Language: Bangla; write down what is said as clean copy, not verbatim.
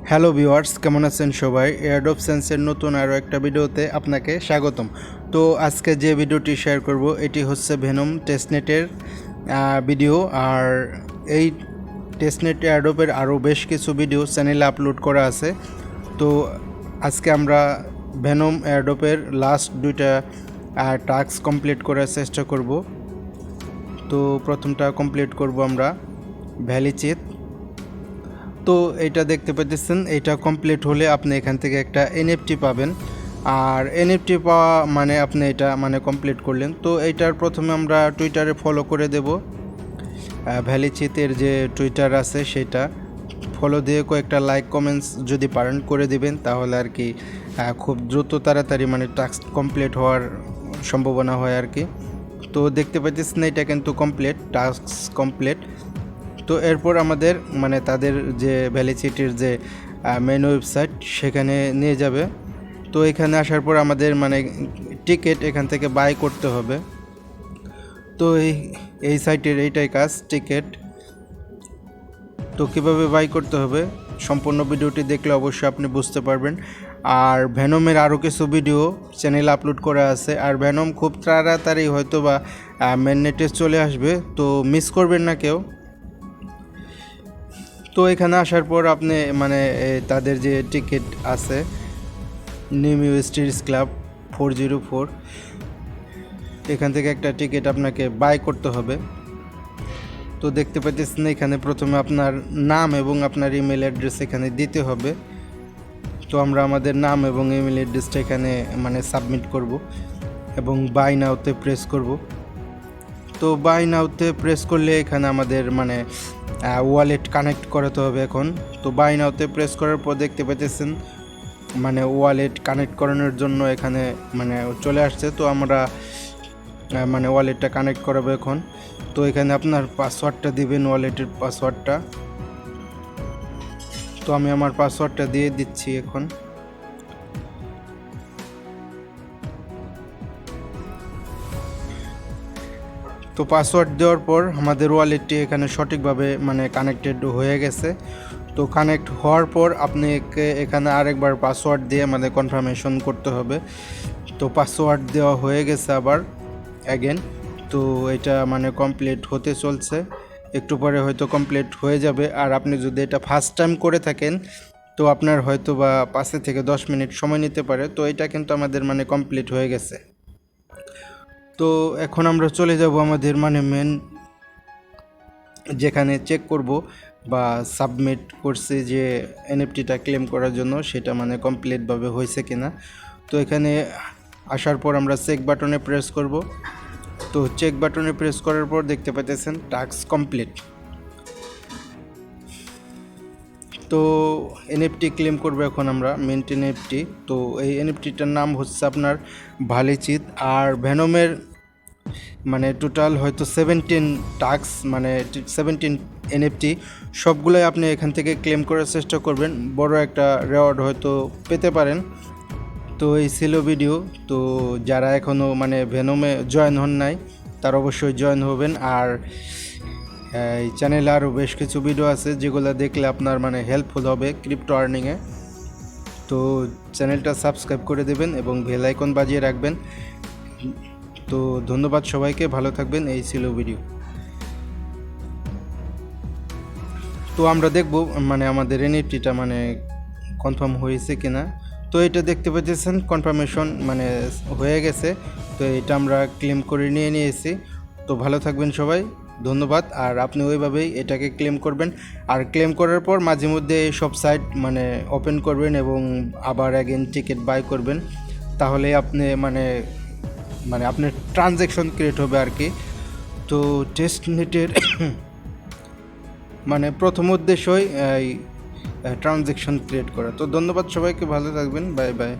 হ্যালো ভিউয়ার্স, কেমন আছেন সবাই? এয়ারড্রপ সেন্সের নতুন আরও একটা ভিডিওতে আপনাকে স্বাগতম। তো আজকে যে ভিডিওটি শেয়ার করব এটি হচ্ছে ভেনম টেস্টনেটের ভিডিও। আর এই টেস্টনেট এয়ারড্রপের আরও বেশ কিছু ভিডিও চ্যানেলে আপলোড করা আছে। তো আজকে আমরা ভেনম এয়ারড্রপের লাস্ট দুইটা টাস্ক কমপ্লিট করার চেষ্টা করব। তো প্রথমটা কমপ্লিট করব আমরা ভ্যালিচিত। তো এটা দেখতে পাচ্ছেন, এটা কমপ্লিট হলে আপনি এখান থেকে একটা এনএফটি পাবেন। আর এনএফটি পাওয়া মানে আপনি এটা মানে কমপ্লিট করলেন। তো এইটার প্রথমে আমরা টুইটারে ফলো করে দেব, ভ্যালিচিতের যে টুইটার আছে সেটা ফলো দিয়ে কয়েকটা লাইক কমেন্টস যদি পারেন করে দিবেন, তাহলে আর কি খুব দ্রুত তাড়াতাড়ি মানে টাস্ক কমপ্লিট হওয়ার সম্ভাবনা হয় আর কি। তো দেখতে পাচ্ছেন এটা কিন্তু কমপ্লিট, টাস্ক কমপ্লিট। তো এরপর আমাদের মানে তাদের যে ভ্যালিচিটির যে মেন ওয়েবসাইট সেখানে নিয়ে যাবে। তো এখানে আসার পর আমাদের মানে টিকিট এখান থেকে বাই করতে হবে। তো এই সাইটের এইটাই কাজ, টিকিট। তো কীভাবে বাই করতে হবে সম্পূর্ণ ভিডিওটি দেখলে অবশ্যই আপনি বুঝতে পারবেন। আর ভেনমের আরও কিছু ভিডিও চ্যানেলে আপলোড করা আছে। আর ভেনম খুব তাড়াতাড়ি হয়তো বা মেননেটে চলে আসবে, তো মিস করবেন না কেউ। তো এখানে আসার পর আপনি মানে তাদের যে টিকিট আছে নিউ স্ট্রিটস ক্লাব 404, এখান থেকে একটা টিকিট আপনাকে বাই করতে হবে। তো দেখতে পাচ্ছেন এখানে প্রথমে আপনার নাম এবং আপনার ইমেল অ্যাড্রেস এখানে দিতে হবে। তো আমরা আমাদের নাম এবং ইমেল অ্যাড্রেসটা এখানে মানে সাবমিট করব এবং বাই নাওতে প্রেস করব। তো বাই নাওতে প্রেস করলে এখানে আমাদের মানে ওয়ালেট কানেক্ট করাতে হবে এখন। তো বাই নাওতে প্রেস করার পর দেখতে পাচ্ছেন মানে ওয়ালেট কানেক্ট করানোর জন্য এখানে মানে চলে আসছে। তো আমরা মানে ওয়ালেটটা কানেক্ট করাবো এখন। তো এখানে আপনার পাসওয়ার্ডটা দিবেন, ওয়ালেটের পাসওয়ার্ডটা। তো আমি আমার পাসওয়ার্ডটা দিয়ে দিচ্ছি এখন। তো পাসওয়ার্ড দেওয়ার পর আমাদের ওয়ালেটটি এখানে সঠিকভাবে মানে কানেক্টেড হয়ে গেছে। তো কানেক্ট হওয়ার পর আপনি এখানে আরেকবার পাসওয়ার্ড দিয়ে আমাদের কনফার্মেশন করতে হবে। তো পাসওয়ার্ড দেওয়া হয়ে গেছে আবার অ্যাগেন। তো এটা মানে কমপ্লিট হতে চলছে, একটু পরে হয়তো কমপ্লিট হয়ে যাবে। আর আপনি যদি এটা ফার্স্ট টাইম করে থাকেন তো আপনার হয়তো বা 5 থেকে 10 মিনিট সময় নিতে পারে। তো এটা কিন্তু আমাদের মানে কমপ্লিট হয়ে গেছে। তো এখন আমরা চলে যাব আমাদের মানে মেন যেখানে চেক করব বা সাবমিট করছি যে এনএফটিটা ক্লেম করার জন্য সেটা মানে কমপ্লিটভাবে হয়েছে কিনা। তো এখানে আসার পর আমরা চেক বাটনে প্রেস করব। তো চেক বাটনে প্রেস করার পর দেখতে পাচ্ছেন টাস্ক কমপ্লিট। তো এনএফটি ক্লেম করবো এখন আমরা মেন্ট এনএফটি। তো এই এনএফটিটার নাম হচ্ছে আপনার ভ্যালিচিত। আর ভেনমের মানে টোটাল হয়তো 17 টাস্ক মানে 17 এনএফটি সবগুলোই আপনি এখান থেকে ক্লেম করার চেষ্টা করবেন, বড় একটা রেওয়ার্ড হয়তো পেতে পারেন। তো এই ছিল ভিডিও। তো যারা এখনও মানে ভেনমে জয়েন হন নাই তারা অবশ্যই জয়েন হবেন। আর এই চ্যানেলে আরও বেশ কিছু ভিডিও আছে যেগুলো দেখলে আপনার মানে হেল্পফুল হবে ক্রিপ্টো আর্নিংয়ে। তো চ্যানেলটা সাবস্ক্রাইব করে দেবেন এবং বেল আইকন বাজিয়ে রাখবেন। তো ধন্যবাদ সবাইকে, ভালো থাকবেন। এই ছিল ভিডিও। তো আমরা দেখব মানে আমাদের এনএফটিটা মানে কনফার্ম হয়েছে কিনা। তো এটা দেখতে পাচ্ছেন কনফার্মেশন মানে হয়ে গেছে। তো এটা আমরা ক্লেম করে নিয়েছি। তো ভালো থাকবেন সবাই, ধন্যবাদ। আর আপনি ওইভাবেই এটাকে ক্লেম করবেন। আর ক্লেম করার পর মাঝে মধ্যে সব সাইট মানে ওপেন করবেন এবং আবার অ্যাগেন টিকিট বাই করবেন, তাহলে আপনি মানে মানে আপনার ট্রানজ্যাকশন ক্রিয়েট হবে আর কি। তো টেস্টনেটের মানে প্রথম উদ্দেশ্যই এই ট্রানজ্যাকশন ক্রিয়েট করা। তো ধন্যবাদ সবাইকে, ভালো থাকবেন, বাই বাই।